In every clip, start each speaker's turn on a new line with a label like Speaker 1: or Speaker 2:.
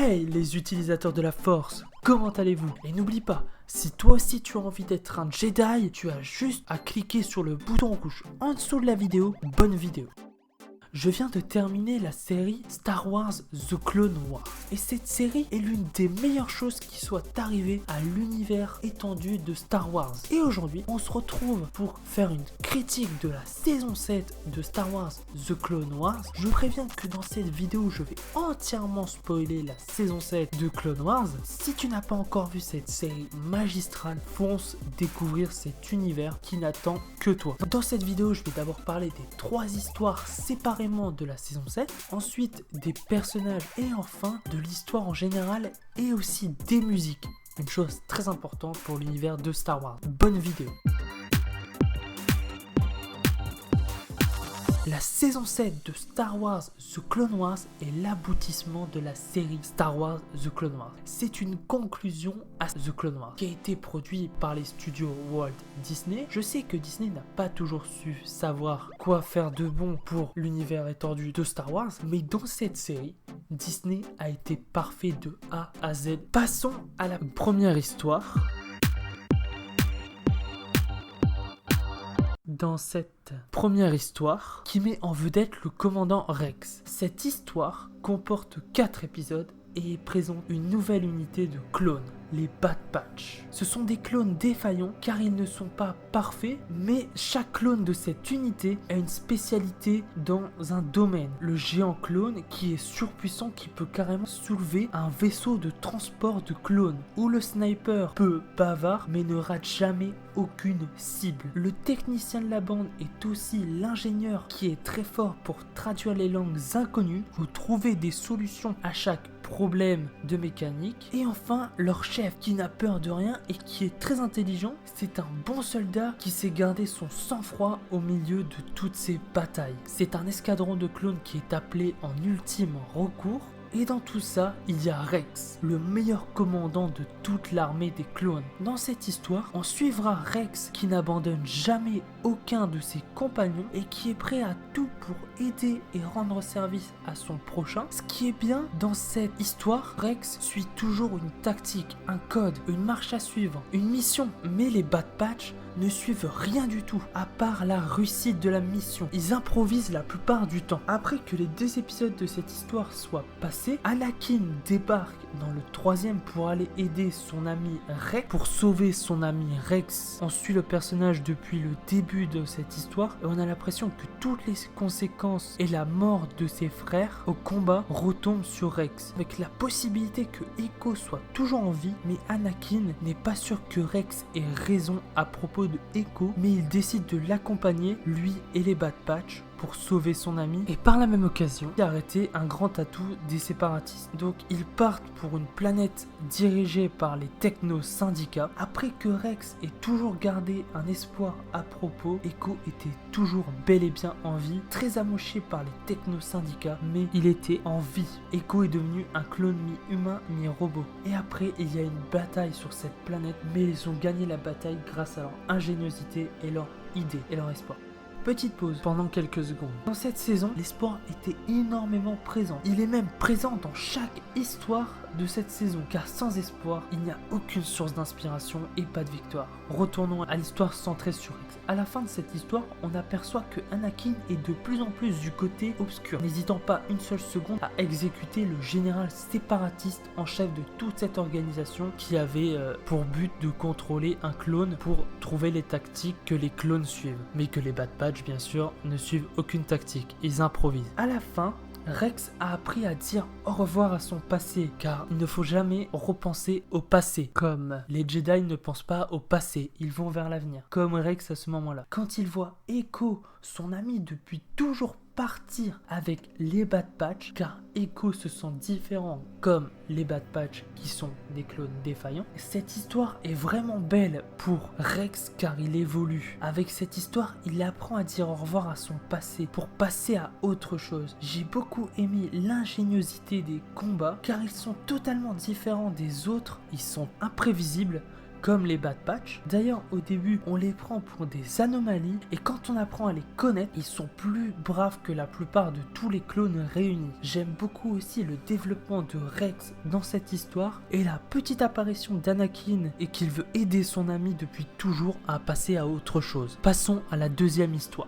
Speaker 1: Hey les utilisateurs de la force, comment allez-vous? Et n'oublie pas, si toi aussi tu as envie d'être un Jedi, tu as juste à cliquer sur le bouton rouge en dessous de la vidéo, bonne vidéo. Je viens de terminer la série Star Wars The Clone Wars. Et cette série est l'une des meilleures choses qui soit arrivée à l'univers étendu de Star Wars. Et aujourd'hui, on se retrouve pour faire une critique de la saison 7 de Star Wars The Clone Wars. Je préviens que dans cette vidéo, je vais entièrement spoiler la saison 7 de Clone Wars. Si tu n'as pas encore vu cette série magistrale, fonce découvrir cet univers qui n'attend que toi. Dans cette vidéo, je vais d'abord parler des 3 histoires séparément de la saison 7, ensuite des personnages et enfin de l'histoire en général et aussi des musiques. Une chose très importante pour l'univers de Star Wars. Bonne vidéo. La saison 7 de Star Wars The Clone Wars est l'aboutissement de la série Star Wars The Clone Wars. C'est une conclusion à The Clone Wars qui a été produit par les studios Walt Disney. Je sais que Disney n'a pas toujours su savoir quoi faire de bon pour l'univers étendu de Star Wars, mais dans cette série, Disney a été parfait de A à Z. Passons à la première histoire. Dans cette première histoire qui met en vedette le commandant Rex. Cette histoire comporte 4 épisodes et présente une nouvelle unité de clones, les Bad Batch. Ce sont des clones défaillants car ils ne sont pas parfaits, mais chaque clone de cette unité a une spécialité dans un domaine. Le géant clone qui est surpuissant, qui peut carrément soulever un vaisseau de transport de clones. Ou le sniper peu bavard mais ne rate jamais aucune cible. Le technicien de la bande est aussi l'ingénieur qui est très fort pour traduire les langues inconnues ou trouver des solutions à chaque problème de mécanique. Et enfin, leur chef qui n'a peur de rien et qui est très intelligent, c'est un bon soldat qui sait garder son sang-froid au milieu de toutes ces batailles. C'est un escadron de clones qui est appelé en ultime recours. Et dans tout ça, il y a Rex, le meilleur commandant de toute l'armée des clones. Dans cette histoire, on suivra Rex qui n'abandonne jamais aucun de ses compagnons et qui est prêt à tout pour aider et rendre service à son prochain. Ce qui est bien dans cette histoire, Rex suit toujours une tactique, un code, une marche à suivre, une mission. Mais les Bad Batch ne suivent rien du tout, à part la réussite de la mission. Ils improvisent la plupart du temps. Après que les 2 épisodes de cette histoire soient passés, Anakin débarque dans le 3e pour aller aider son ami Rex, pour sauver son ami Rex. On suit le personnage depuis le début de cette histoire et on a l'impression que toutes les conséquences et la mort de ses frères au combat retombent sur Rex, avec la possibilité que Echo soit toujours en vie, mais Anakin n'est pas sûr que Rex ait raison à propos de Echo, mais il décide de l'accompagner, lui et les Bad Batch, pour sauver son ami et par la même occasion arrêter un grand atout des séparatistes. Donc ils partent pour une planète dirigée par les techno-syndicats. Après que Rex ait toujours gardé un espoir à propos, Echo était toujours bel et bien en vie, très amoché par les techno-syndicats, mais il était en vie. Echo est devenu un clone mi-humain, mi-robot. Et après il y a une bataille sur cette planète, mais ils ont gagné la bataille grâce à leur ingéniosité et leur idée et leur espoir. Petite pause pendant quelques secondes. Dans cette saison, l'espoir était énormément présent. Il est même présent dans chaque histoire de cette saison, car sans espoir, il n'y a aucune source d'inspiration et pas de victoire. Retournons à l'histoire centrée sur Rex. À la fin de cette histoire, on aperçoit que Anakin est de plus en plus du côté obscur, n'hésitant pas une seule seconde à exécuter le général séparatiste en chef de toute cette organisation qui avait pour but de contrôler un clone pour trouver les tactiques que les clones suivent, mais que les Bad Batch bien sûr ne suivent aucune tactique, ils improvisent. À la fin, Rex a appris à dire au revoir à son passé, car il ne faut jamais repenser au passé. Comme les Jedi ne pensent pas au passé, ils vont vers l'avenir. Comme Rex à ce moment-là. Quand il voit Echo, son ami depuis toujours partir avec les Bad Batch, car Echo se sent différent comme les Bad Batch qui sont des clones défaillants. Cette histoire est vraiment belle pour Rex car il évolue. Avec cette histoire, il apprend à dire au revoir à son passé pour passer à autre chose. J'ai beaucoup aimé l'ingéniosité des combats car ils sont totalement différents des autres, ils sont imprévisibles, comme les Bad Batch. D'ailleurs, au début, on les prend pour des anomalies et quand on apprend à les connaître, ils sont plus braves que la plupart de tous les clones réunis. J'aime beaucoup aussi le développement de Rex dans cette histoire et la petite apparition d'Anakin et qu'il veut aider son ami depuis toujours à passer à autre chose. Passons à la deuxième histoire.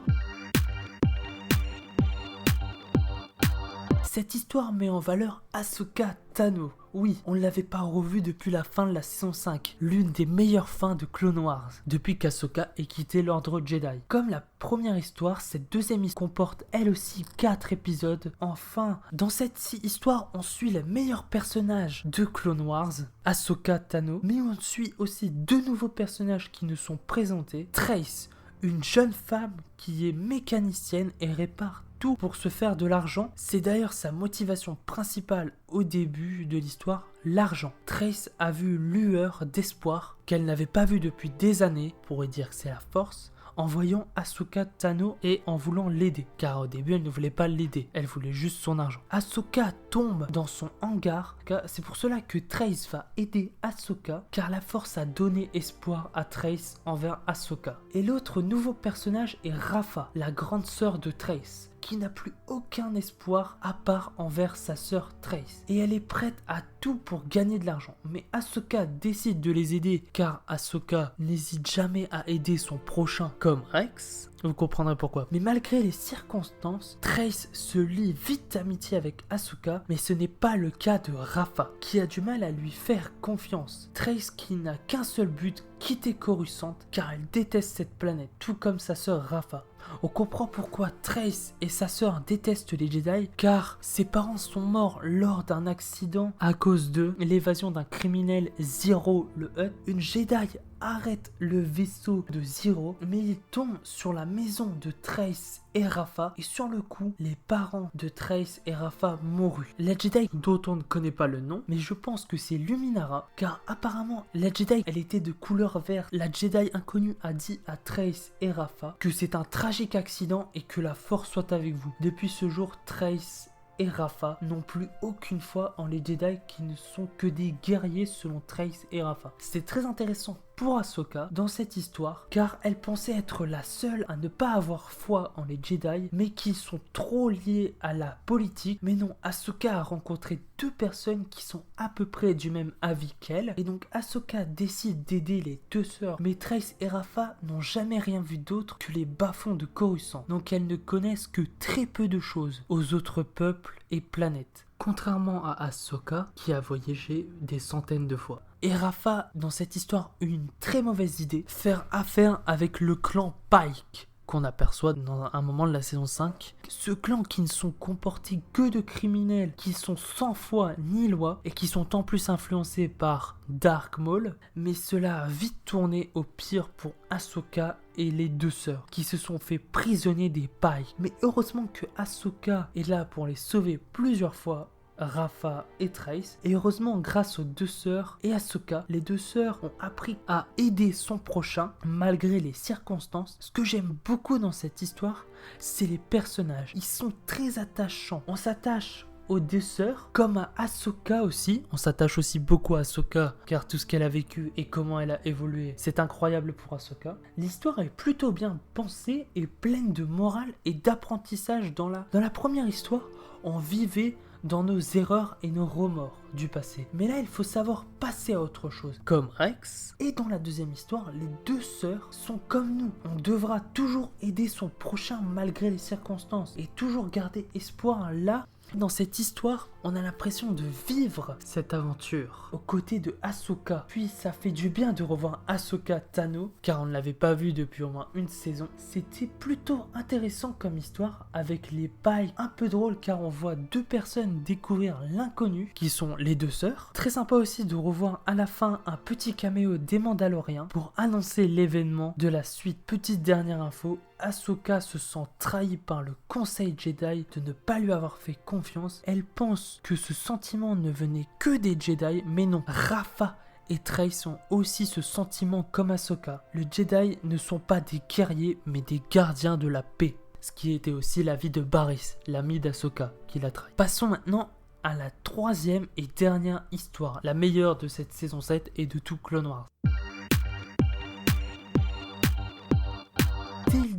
Speaker 1: Cette histoire met en valeur Ahsoka Tano. Oui, on ne l'avait pas revue depuis la fin de la saison 5, l'une des meilleures fins de Clone Wars, depuis qu'Ahsoka ait quitté l'ordre Jedi. Comme la première histoire, cette deuxième histoire comporte elle aussi 4 épisodes. Enfin, dans cette histoire, on suit les meilleurs personnages de Clone Wars, Ahsoka Tano, mais on suit aussi 2 nouveaux personnages qui nous sont présentés. Trace, une jeune femme qui est mécanicienne et répare tout pour se faire de l'argent. C'est d'ailleurs sa motivation principale au début de l'histoire, l'argent. Trace a vu une lueur d'espoir qu'elle n'avait pas vue depuis des années, on pourrait dire que c'est la force, en voyant Ahsoka Tano et en voulant l'aider. Car au début, elle ne voulait pas l'aider, elle voulait juste son argent. Ahsoka tombe dans son hangar, c'est pour cela que Trace va aider Ahsoka, car la force a donné espoir à Trace envers Ahsoka. Et l'autre nouveau personnage est Rafa, la grande sœur de Trace, qui n'a plus aucun espoir à part envers sa sœur Trace. Et elle est prête à tout pour gagner de l'argent. Mais Ahsoka décide de les aider, car Ahsoka n'hésite jamais à aider son prochain, comme Rex. Vous comprendrez pourquoi. Mais malgré les circonstances, Trace se lie vite d'amitié avec Ahsoka, mais ce n'est pas le cas de Rafa, qui a du mal à lui faire confiance. Trace qui n'a qu'un seul but, quitter Coruscant, car elle déteste cette planète, tout comme sa sœur Rafa. On comprend pourquoi Trace et sa sœur détestent les Jedi, car ses parents sont morts lors d'un accident à cause de l'évasion d'un criminel Zero le Hutt. Une Jedi arrête le vaisseau de Zero, mais il tombe sur la maison de Trace et Rafa, et sur le coup, les parents de Trace et Rafa moururent. La Jedi dont on ne connaît pas le nom, mais je pense que c'est Luminara, car apparemment, la Jedi, elle était de couleur verte. La Jedi inconnue a dit à Trace et Rafa que c'est un tragique accident et que la force soit avec vous. Depuis ce jour, Trace et Rafa n'ont plus aucune foi en les Jedi qui ne sont que des guerriers selon Trace et Rafa. C'est très intéressant pour Ahsoka dans cette histoire, car elle pensait être la seule à ne pas avoir foi en les Jedi, mais qui sont trop liés à la politique. Mais non, Ahsoka a rencontré 2 personnes qui sont à peu près du même avis qu'elle, et donc Ahsoka décide d'aider les 2 sœurs, mais Trace et Rafa n'ont jamais rien vu d'autre que les bas-fonds de Coruscant, donc elles ne connaissent que très peu de choses aux autres peuples et planètes. Contrairement à Ahsoka, qui a voyagé des centaines de fois. Et Rafa, dans cette histoire, eut une très mauvaise idée, faire affaire avec le clan Pike, qu'on aperçoit dans un moment de la saison 5. Ce clan qui ne sont comportés que de criminels, qui sont sans foi ni loi, et qui sont en plus influencés par Dark Maul, mais cela a vite tourné au pire pour Ahsoka et les 2 sœurs, qui se sont fait prisonniers des Pike. Mais heureusement que Ahsoka est là pour les sauver plusieurs fois, Rafa et Trace, et heureusement grâce aux 2 sœurs et Ahsoka, les 2 sœurs ont appris à aider son prochain malgré les circonstances. Ce que j'aime beaucoup dans cette histoire, c'est les personnages. Ils sont très attachants. On s'attache aux 2 sœurs, comme à Ahsoka aussi. On s'attache aussi beaucoup à Ahsoka, car tout ce qu'elle a vécu et comment elle a évolué, c'est incroyable pour Ahsoka. L'histoire est plutôt bien pensée et pleine de morale et d'apprentissage. Dans la première histoire, on vivait dans nos erreurs et nos remords du passé. Mais là, il faut savoir passer à autre chose, comme Rex. Et dans la deuxième histoire, les 2 sœurs sont comme nous. On devra toujours aider son prochain malgré les circonstances et toujours garder espoir là. Dans cette histoire, on a l'impression de vivre cette aventure aux côtés de Ahsoka. Puis ça fait du bien de revoir Ahsoka Tano, car on ne l'avait pas vu depuis au moins une saison. C'était plutôt intéressant comme histoire, avec les pailles un peu drôles, car on voit 2 personnes découvrir l'inconnu, qui sont les 2 sœurs. Très sympa aussi de revoir à la fin un petit caméo des Mandaloriens pour annoncer l'événement de la suite. Petite dernière info, Ahsoka se sent trahie par le Conseil Jedi de ne pas lui avoir fait confiance. Elle pense que ce sentiment ne venait que des Jedi, mais non. Rafa et Trace ont aussi ce sentiment comme Ahsoka. Les Jedi ne sont pas des guerriers, mais des gardiens de la paix. Ce qui était aussi l'avis de Barriss, l'ami d'Ahsoka, qui l'a trahi. Passons maintenant à la 3e et dernière histoire, la meilleure de cette saison 7 et de tout Clone Wars.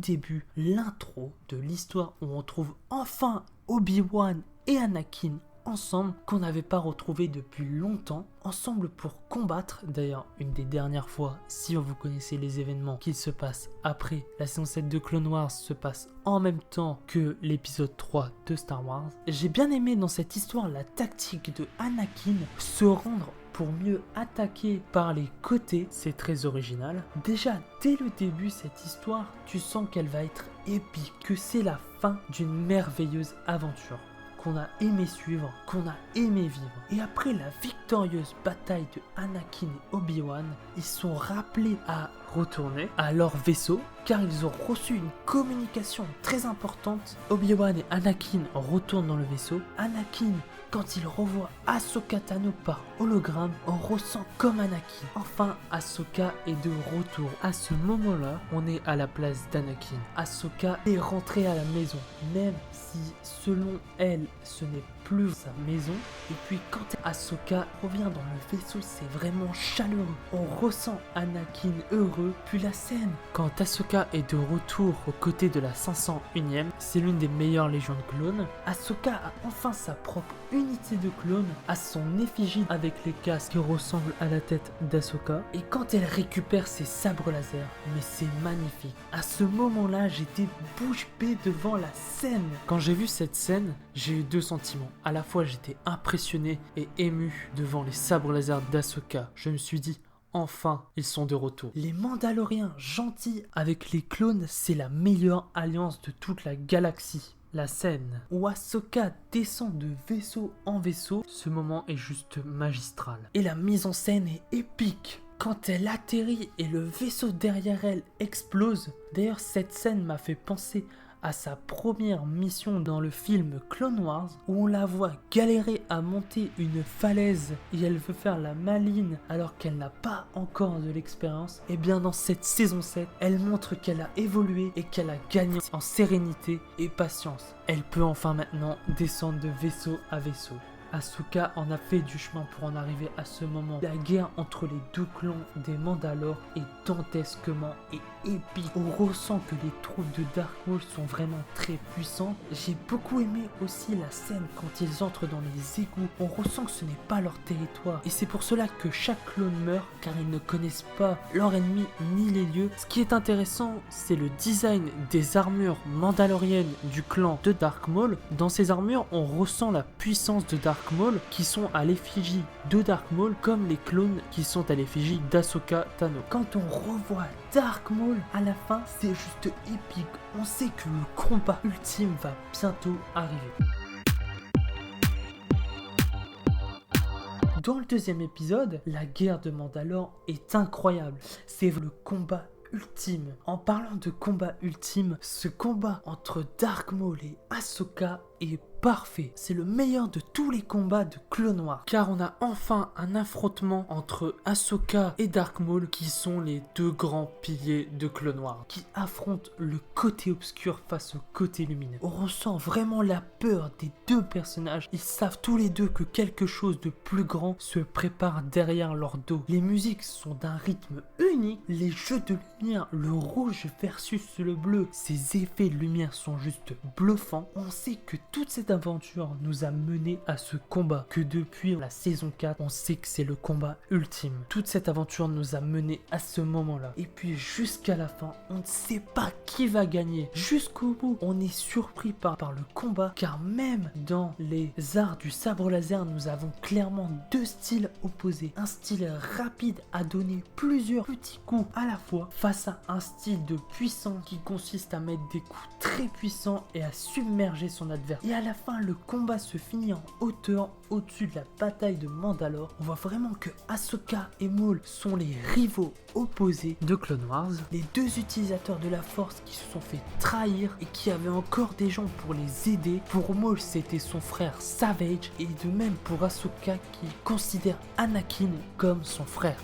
Speaker 1: début, l'intro de l'histoire où on trouve enfin Obi-Wan et Anakin ensemble, qu'on n'avait pas retrouvé depuis longtemps, ensemble pour combattre. D'ailleurs, une des dernières fois, si vous connaissez les événements qui se passent après, la saison 7 de Clone Wars se passe en même temps que l'épisode 3 de Star Wars. J'ai bien aimé dans cette histoire la tactique de Anakin, se rendre pour mieux attaquer par les côtés. C'est très original. Déjà, dès le début, cette histoire, tu sens qu'elle va être épique, que c'est la fin d'une merveilleuse aventure qu'on a aimé suivre, qu'on a aimé vivre. Et après la victorieuse bataille de Anakin et Obi-Wan, ils sont rappelés à retourner à leur vaisseau car ils ont reçu une communication très importante. Obi-Wan et Anakin retournent dans le vaisseau. Anakin, quand il revoit Ahsoka Tano par hologramme, on ressent comme Anakin. Enfin, Ahsoka est de retour. À ce moment-là, on est à la place d'Anakin. Ahsoka est rentrée à la maison, même si selon elle, ce n'est plus sa maison. Et puis quand Ahsoka revient dans le vaisseau, c'est vraiment chaleureux. On ressent Anakin heureux. Puis la scène, quand Ahsoka est de retour aux côtés de la 501e, c'est l'une des meilleures légions de clones. Ahsoka a enfin sa propre unité de clones, à son effigie avec les casques qui ressemblent à la tête d'Ahsoka. Et quand elle récupère ses sabres laser, mais c'est magnifique. À ce moment-là, j'étais bouche bée devant la scène. Quand j'ai vu cette scène, j'ai eu deux sentiments. À la fois, j'étais impressionné et ému devant les sabres laser d'Ahsoka. Je me suis dit, enfin, ils sont de retour. Les Mandaloriens gentils avec les clones, c'est la meilleure alliance de toute la galaxie. La scène où Ahsoka descend de vaisseau en vaisseau, ce moment est juste magistral. Et la mise en scène est épique. Quand elle atterrit et le vaisseau derrière elle explose. D'ailleurs, cette scène m'a fait penser à sa première mission dans le film Clone Wars, où on la voit galérer à monter une falaise et elle veut faire la maline alors qu'elle n'a pas encore de l'expérience. Et bien dans cette saison 7, elle montre qu'elle a évolué et qu'elle a gagné en sérénité et patience. Elle peut enfin maintenant descendre de vaisseau à vaisseau. Ahsoka en a fait du chemin pour en arriver à ce moment. La guerre entre les deux clans des Mandalores est dantesquement et épique. On ressent que les troupes de Dark Maul sont vraiment très puissantes. J'ai beaucoup aimé aussi la scène quand ils entrent dans les égouts. On ressent que ce n'est pas leur territoire. Et c'est pour cela que chaque clone meurt, car ils ne connaissent pas leur ennemi ni les lieux. Ce qui est intéressant, c'est le design des armures mandaloriennes du clan de Dark Maul. Dans ces armures, on ressent la puissance de Dark Maul qui sont à l'effigie de Dark Maul, comme les clones qui sont à l'effigie d'Ahsoka Tano. Quand on revoit Dark Maul à la fin, c'est juste épique. On sait que le combat ultime va bientôt arriver. Dans le deuxième épisode, la guerre de Mandalore est incroyable. C'est le combat ultime. En parlant de combat ultime, ce combat entre Dark Maul et Ahsoka est parfait. C'est le meilleur de tous les combats de Clone Wars, car on a enfin un affrontement entre Ahsoka et Dark Maul, qui sont les deux grands piliers de Clone Wars, qui affrontent le côté obscur face au côté lumineux. On ressent vraiment la peur des deux personnages. Ils savent tous les deux que quelque chose de plus grand se prépare derrière leur dos. Les musiques sont d'un rythme unique. Les jeux de lumière, le rouge versus le bleu, ces effets de lumière sont juste bluffants. On sait que toute cette aventure nous a mené à ce combat, que depuis la saison 4, on sait que c'est le combat ultime. Toute cette aventure nous a mené à ce moment-là. Et puis jusqu'à la fin, on ne sait pas qui va gagner. Jusqu'au bout, on est surpris par le combat, car même dans les arts du sabre laser, nous avons clairement deux styles opposés. Un style rapide à donner plusieurs petits coups à la fois, face à un style de puissant qui consiste à mettre des coups très puissants et à submerger son adversaire. Et à la fin, le combat se finit en hauteur, au-dessus de la bataille de Mandalore. On voit vraiment que Ahsoka et Maul sont les rivaux opposés de Clone Wars. Les deux utilisateurs de la force qui se sont fait trahir et qui avaient encore des gens pour les aider. Pour Maul, c'était son frère Savage, et de même pour Ahsoka qui considère Anakin comme son frère.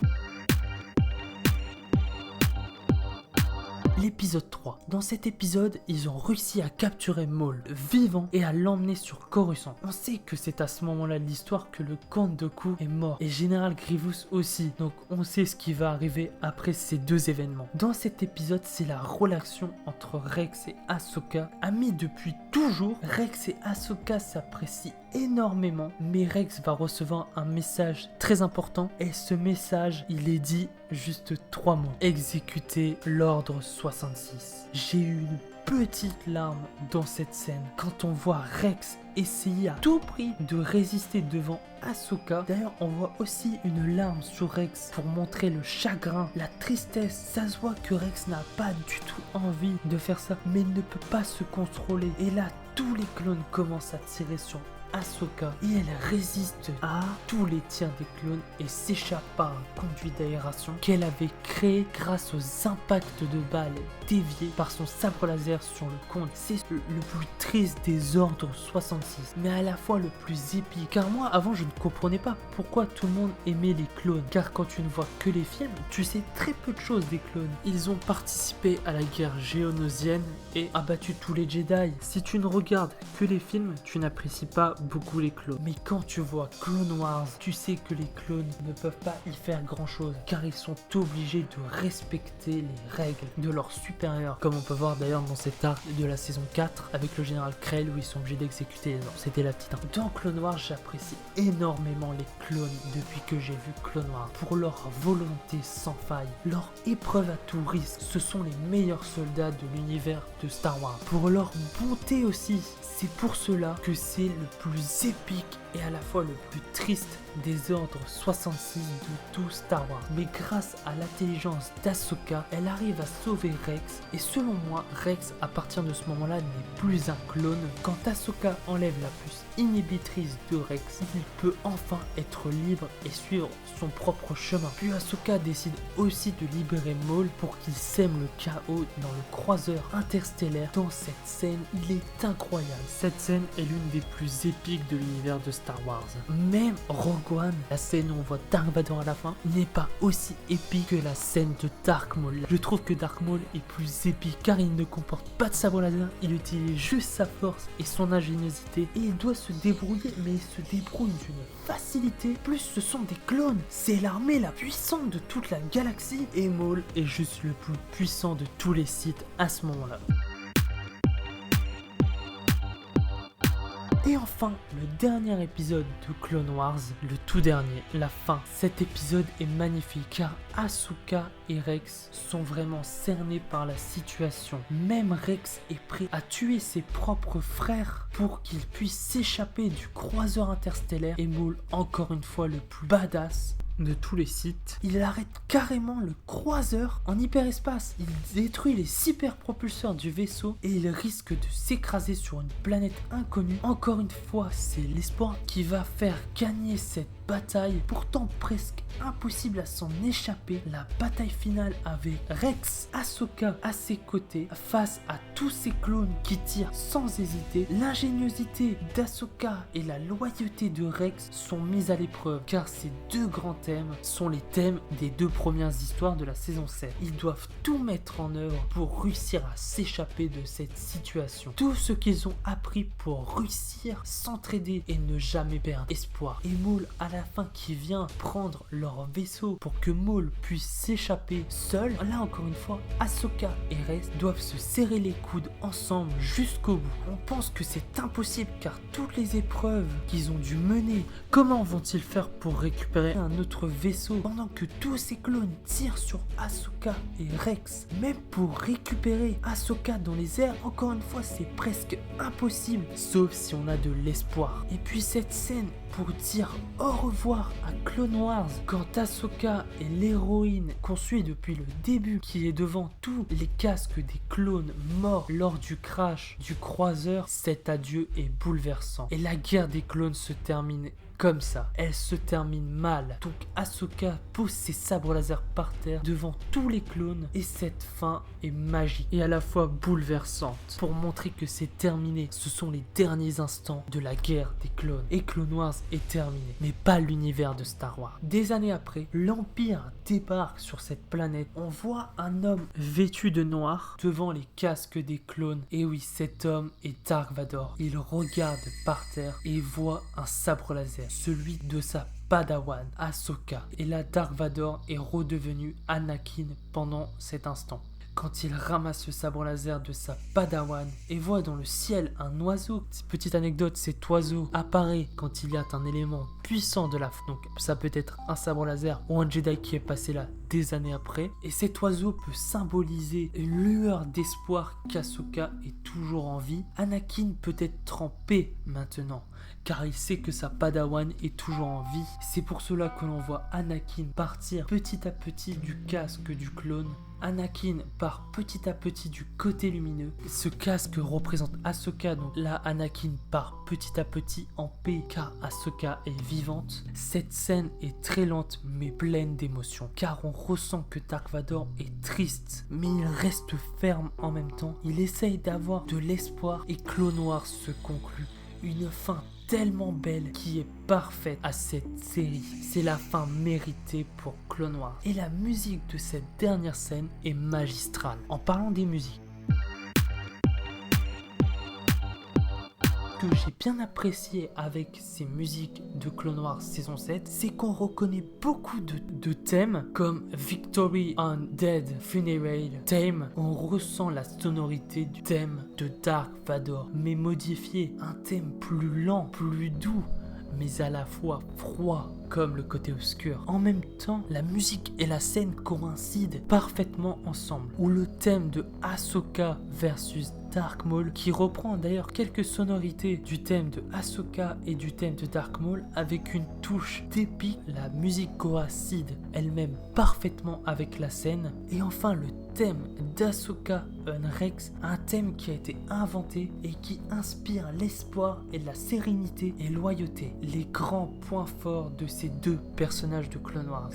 Speaker 1: l'épisode 3. Dans cet épisode, ils ont réussi à capturer Maul, vivant, et à l'emmener sur Coruscant. On sait que c'est à ce moment-là de l'histoire que le comte Dooku est mort, et Général Grievous aussi, donc on sait ce qui va arriver après ces deux événements. Dans cet épisode, c'est la relation entre Rex et Ahsoka, amis depuis toujours. Rex et Ahsoka s'apprécient énormément, mais Rex va recevoir un message très important, et ce message, il est dit juste 3 mots: exécuter l'ordre 66. J'ai eu une petite larme dans cette scène quand on voit Rex essayer à tout prix de résister devant Ahsoka. D'ailleurs, on voit aussi une larme sur Rex pour montrer le chagrin, la tristesse. Ça se voit que Rex n'a pas du tout envie de faire ça, mais il ne peut pas se contrôler. Et là, tous les clones commencent à tirer sur Ahsoka et elle résiste à tous les tirs des clones et s'échappe par un conduit d'aération qu'elle avait créé grâce aux impacts de balles déviés par son sabre laser sur le comte. C'est le plus triste des ordres 66, mais à la fois le plus épique, car moi avant je ne comprenais pas pourquoi tout le monde aimait les clones, car quand tu ne vois que les films, tu sais très peu de choses des clones. Ils ont participé à la guerre géonosienne et abattu tous les Jedi. Si tu ne regardes que les films, tu n'apprécies pas beaucoup les clones. Mais quand tu vois Clone Wars, tu sais que les clones ne peuvent pas y faire grand chose, car ils sont obligés de respecter les règles de leurs supérieurs, comme on peut voir d'ailleurs dans cet arc de la saison 4 avec le général Krell où ils sont obligés d'exécuter les ordres. C'était la petite intro. Dans Clone Wars, j'apprécie énormément les clones depuis que j'ai vu Clone Wars, pour leur volonté sans faille, leur épreuve à tout risque. Ce sont les meilleurs soldats de l'univers de Star Wars, pour leur bonté aussi. C'est pour cela que c'est le plus épique et à la fois le plus triste des ordres 66 de tout Star Wars. Mais grâce à l'intelligence d'Ahsoka, elle arrive à sauver Rex, et selon moi, Rex à partir de ce moment-là n'est plus un clone. Quand Ahsoka enlève la puce inhibitrice de Rex, il peut enfin être libre et suivre son propre chemin. Puis Ahsoka décide aussi de libérer Maul pour qu'il sème le chaos dans le croiseur interstellaire. Dans cette scène, il est incroyable. Cette scène est l'une des plus épiques de l'univers de Star Wars. Même Rogue One, la scène où on voit Dark Vador à la fin, n'est pas aussi épique que la scène de Dark Maul. Je trouve que Dark Maul est plus épique car il ne comporte pas de sabre laser, il utilise juste sa force et son ingéniosité, et il doit se débrouiller, mais il se débrouille d'une facilité. Plus ce sont des clones, c'est l'armée la puissante de toute la galaxie, et Maul est juste le plus puissant de tous les Sith à ce moment-là. Et enfin, le dernier épisode de Clone Wars, le tout dernier, la fin. Cet épisode est magnifique car Ahsoka et Rex sont vraiment cernés par la situation. Même Rex est prêt à tuer ses propres frères pour qu'ils puissent s'échapper du croiseur interstellaire, et Maul, encore une fois le plus badass de tous les sites, il arrête carrément le croiseur en hyperespace. Il détruit les hyperpropulseurs du vaisseau et il risque de s'écraser sur une planète inconnue. Encore une fois, c'est l'espoir qui va faire gagner cette bataille, pourtant presque impossible à s'en échapper. La bataille finale avec Rex, Ahsoka à ses côtés face à tous ces clones qui tirent sans hésiter. L'ingéniosité d'Ahsoka et la loyauté de Rex sont mises à l'épreuve, car ces deux grands thèmes sont les thèmes des deux premières histoires de la saison 7. Ils doivent tout mettre en œuvre pour réussir à s'échapper de cette situation. Tout ce qu'ils ont appris pour réussir, s'entraider et ne jamais perdre espoir. Et Maul à la fin qui vient prendre leur vaisseau pour que Maul puisse s'échapper seul. Là encore une fois, Ahsoka et Rex doivent se serrer les coudes ensemble jusqu'au bout. On pense que c'est impossible car toutes les épreuves qu'ils ont dû mener, comment vont-ils faire pour récupérer un autre vaisseau pendant que tous ces clones tirent sur Ahsoka et Rex? Même pour récupérer Ahsoka dans les airs, encore une fois, c'est presque impossible, sauf si on a de l'espoir. Et puis cette scène pour dire au revoir à Clone Wars, quand Ahsoka est l'héroïne qu'on suit depuis le début, qui est devant tous les casques des clones morts lors du crash du croiseur, cet adieu est bouleversant. Et la guerre des clones se termine comme ça. Elle se termine mal. Donc Ahsoka pose ses sabres laser par terre devant tous les clones et cette fin est magique et à la fois bouleversante pour montrer que c'est terminé. Ce sont les derniers instants de la guerre des clones et Clone Wars est terminé, mais pas l'univers de Star Wars. Des années après, l'Empire débarque sur cette planète. On voit un homme vêtu de noir devant les casques des clones. Et oui, cet homme est Dark Vador. Il regarde par terre et voit un sabre laser, celui de sa Padawan, Ahsoka. Et là, Dark Vador est redevenu Anakin pendant cet instant. Quand il ramasse le sabre laser de sa Padawan et voit dans le ciel un oiseau. Petite anecdote, cet oiseau apparaît quand il y a un élément puissant de la force. Donc ça peut être un sabre laser ou un Jedi qui est passé là des années après. Et cet oiseau peut symboliser une lueur d'espoir qu'Ahsoka est toujours en vie. Anakin peut être trempé maintenant, car il sait que sa Padawan est toujours en vie. C'est pour cela que l'on voit Anakin partir petit à petit du casque du clone. Anakin part petit à petit du côté lumineux. Ce casque représente Ahsoka, donc là Anakin part petit à petit en paix car Ahsoka est vivante. Cette scène est très lente mais pleine d'émotions car on ressent que Dark Vador est triste mais il reste ferme en même temps. Il essaye d'avoir de l'espoir et Clone Wars se conclut. Une fin tellement belle qui est parfaite à cette série. C'est la fin méritée pour Clone Wars. Et la musique de cette dernière scène est magistrale. En parlant des musiques, que j'ai bien apprécié avec ces musiques de Clone Wars saison 7, c'est qu'on reconnaît beaucoup de thèmes comme Victory on Dead Funeral Theme. On ressent la sonorité du thème de Dark Vador, mais modifié, un thème plus lent, plus doux, mais à la fois froid comme le côté obscur. En même temps, la musique et la scène coïncident parfaitement ensemble, où le thème de Ahsoka versus Dark Maul, qui reprend d'ailleurs quelques sonorités du thème de Ahsoka et du thème de Dark Maul avec une touche d'épique. La musique coïncide elle-même parfaitement avec la scène. Et enfin le thème d'Ahsoka on Rex, un thème qui a été inventé et qui inspire l'espoir et la sérénité et loyauté, les grands points forts de ces deux personnages de Clone Wars.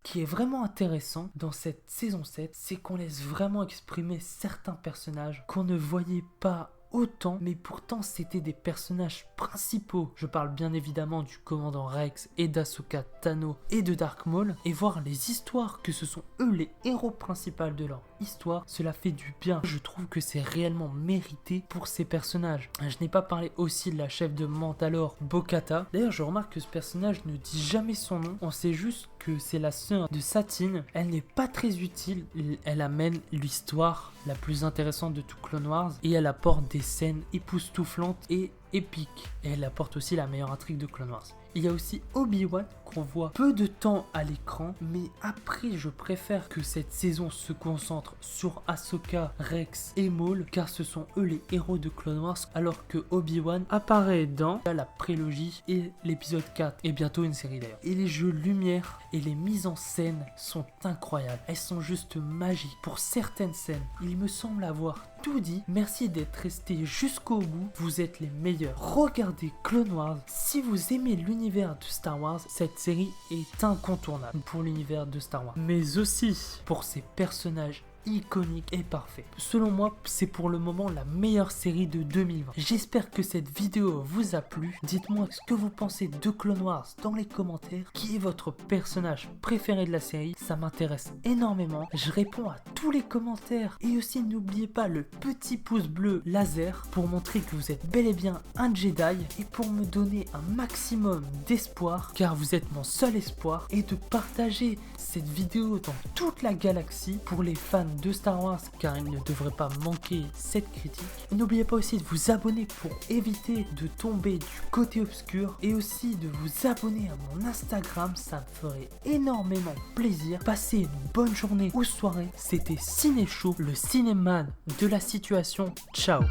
Speaker 1: Ce qui est vraiment intéressant dans cette saison 7, c'est qu'on laisse vraiment exprimer certains personnages qu'on ne voyait pas autant, mais pourtant c'était des personnages principaux. Je parle bien évidemment du commandant Rex et d'Ahsoka Tano et de Dark Maul, et voir les histoires que ce sont eux les héros principaux de leur histoire, cela fait du bien. Je trouve que c'est réellement mérité pour ces personnages. Je n'ai pas parlé aussi de la chef de Mandalore, Bo-Kata. D'ailleurs je remarque que ce personnage ne dit jamais son nom, on sait juste que c'est la sœur de Satine. Elle n'est pas très utile, elle amène l'histoire la plus intéressante de tout Clone Wars et elle apporte des scènes époustouflantes et épiques. Et elle apporte aussi la meilleure intrigue de Clone Wars. Il y a aussi Obi-Wan qu'on voit peu de temps à l'écran, mais après je préfère que cette saison se concentre sur Ahsoka, Rex et Maul, car ce sont eux les héros de Clone Wars, alors que Obi-Wan apparaît dans la prélogie et l'épisode 4, et bientôt une série d'ailleurs. Et les jeux lumière et les mises en scène sont incroyables, elles sont juste magiques. Pour certaines scènes, il me semble avoir tout dit. Merci d'être resté jusqu'au bout, vous êtes les meilleurs. Regardez Clone Wars, si vous aimez l'univers de Star Wars, cette série est incontournable pour l'univers de Star Wars, mais aussi pour ses personnages iconique et parfait. Selon moi, c'est pour le moment la meilleure série de 2020. J'espère que cette vidéo vous a plu. Dites-moi ce que vous pensez de Clone Wars dans les commentaires. Qui est votre personnage préféré de la série? Ça m'intéresse énormément. Je réponds à tous les commentaires. Et aussi, n'oubliez pas le petit pouce bleu laser pour montrer que vous êtes bel et bien un Jedi et pour me donner un maximum d'espoir, car vous êtes mon seul espoir, et de partager cette vidéo dans toute la galaxie pour les fans de Star Wars, car il ne devrait pas manquer cette critique. N'oubliez pas aussi de vous abonner pour éviter de tomber du côté obscur, et aussi de vous abonner à mon Instagram, ça me ferait énormément plaisir. Passez une bonne journée ou soirée. C'était Ciné Show, le cinéman de la situation. Ciao.